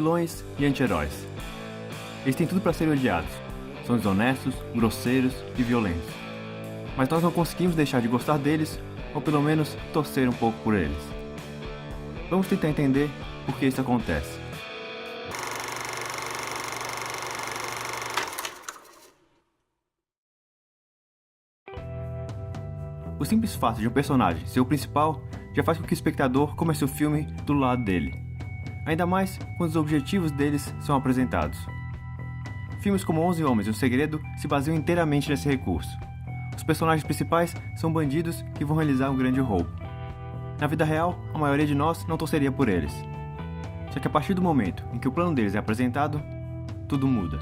vilões e anti-heróis. Eles têm tudo para serem odiados. São desonestos, grosseiros e violentos. Mas nós não conseguimos deixar de gostar deles, ou pelo menos torcer um pouco por eles. Vamos tentar entender por que isso acontece. O simples fato de um personagem ser o principal já faz com que o espectador comece o filme do lado dele. Ainda mais quando os objetivos deles são apresentados. Filmes como 11 Homens e um Segredo se baseiam inteiramente nesse recurso. Os personagens principais são bandidos que vão realizar um grande roubo. Na vida real, a maioria de nós não torceria por eles. Só que a partir do momento em que o plano deles é apresentado, tudo muda.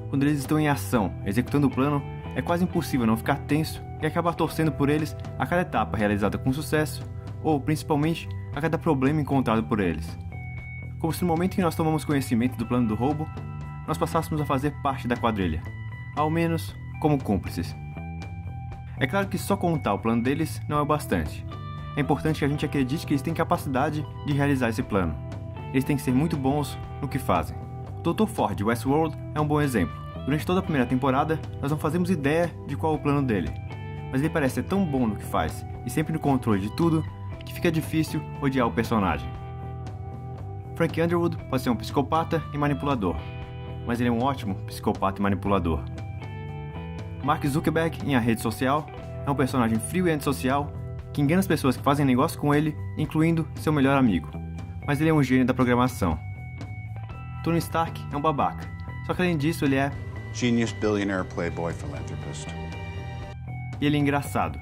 Quando eles estão em ação, executando o plano, é quase impossível não ficar tenso e acabar torcendo por eles a cada etapa realizada com sucesso, ou, principalmente, a cada problema encontrado por eles. Como se no momento em que nós tomamos conhecimento do plano do roubo, nós passássemos a fazer parte da quadrilha, ao menos como cúmplices. É claro que só contar o plano deles não é o bastante. É importante que a gente acredite que eles têm capacidade de realizar esse plano. Eles têm que ser muito bons no que fazem. O Dr. Ford de Westworld é um bom exemplo. Durante toda a primeira temporada, nós não fazemos ideia de qual é o plano dele. Mas ele parece ser tão bom no que faz, e sempre no controle de tudo, que fica difícil odiar o personagem. Frank Underwood pode ser um psicopata e manipulador, mas ele é um ótimo psicopata e manipulador. Mark Zuckerberg, em A Rede Social, é um personagem frio e antissocial que engana as pessoas que fazem negócio com ele, incluindo seu melhor amigo. Mas ele é um gênio da programação. Tony Stark é um babaca, só que além disso ele é Genius, billionaire, playboy, philanthropist. E ele é engraçado.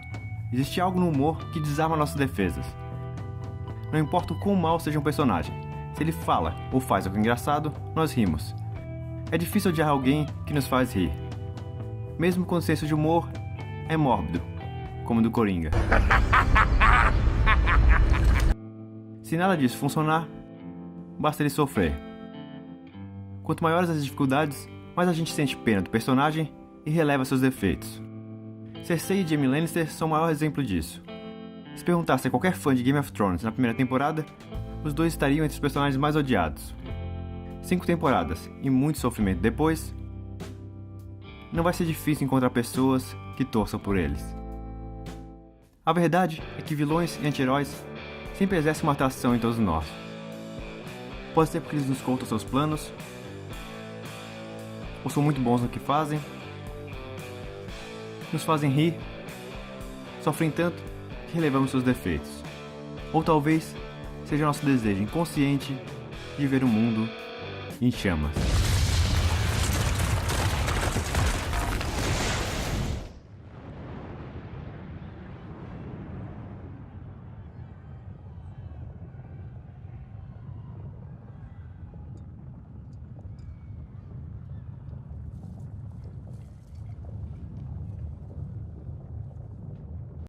Existe algo no humor que desarma nossas defesas. Não importa o quão mal seja um personagem, se ele fala ou faz algo engraçado, nós rimos. É difícil odiar alguém que nos faz rir. Mesmo quando o senso de humor é mórbido, como o do Coringa. Se nada disso funcionar, basta ele sofrer. Quanto maiores as dificuldades, mais a gente sente pena do personagem e releva seus defeitos. Cersei e Jaime Lannister são o maior exemplo disso. Se perguntasse a qualquer fã de Game of Thrones na primeira temporada, os dois estariam entre os personagens mais odiados. 5 temporadas e muito sofrimento depois, não vai ser difícil encontrar pessoas que torçam por eles. A verdade é que vilões e anti-heróis sempre exercem uma atração em todos nós. Pode ser porque eles nos contam seus planos, ou são muito bons no que fazem, nos fazem rir, sofrem tanto que relevamos seus defeitos. Ou talvez seja nosso desejo inconsciente de ver o mundo em chamas.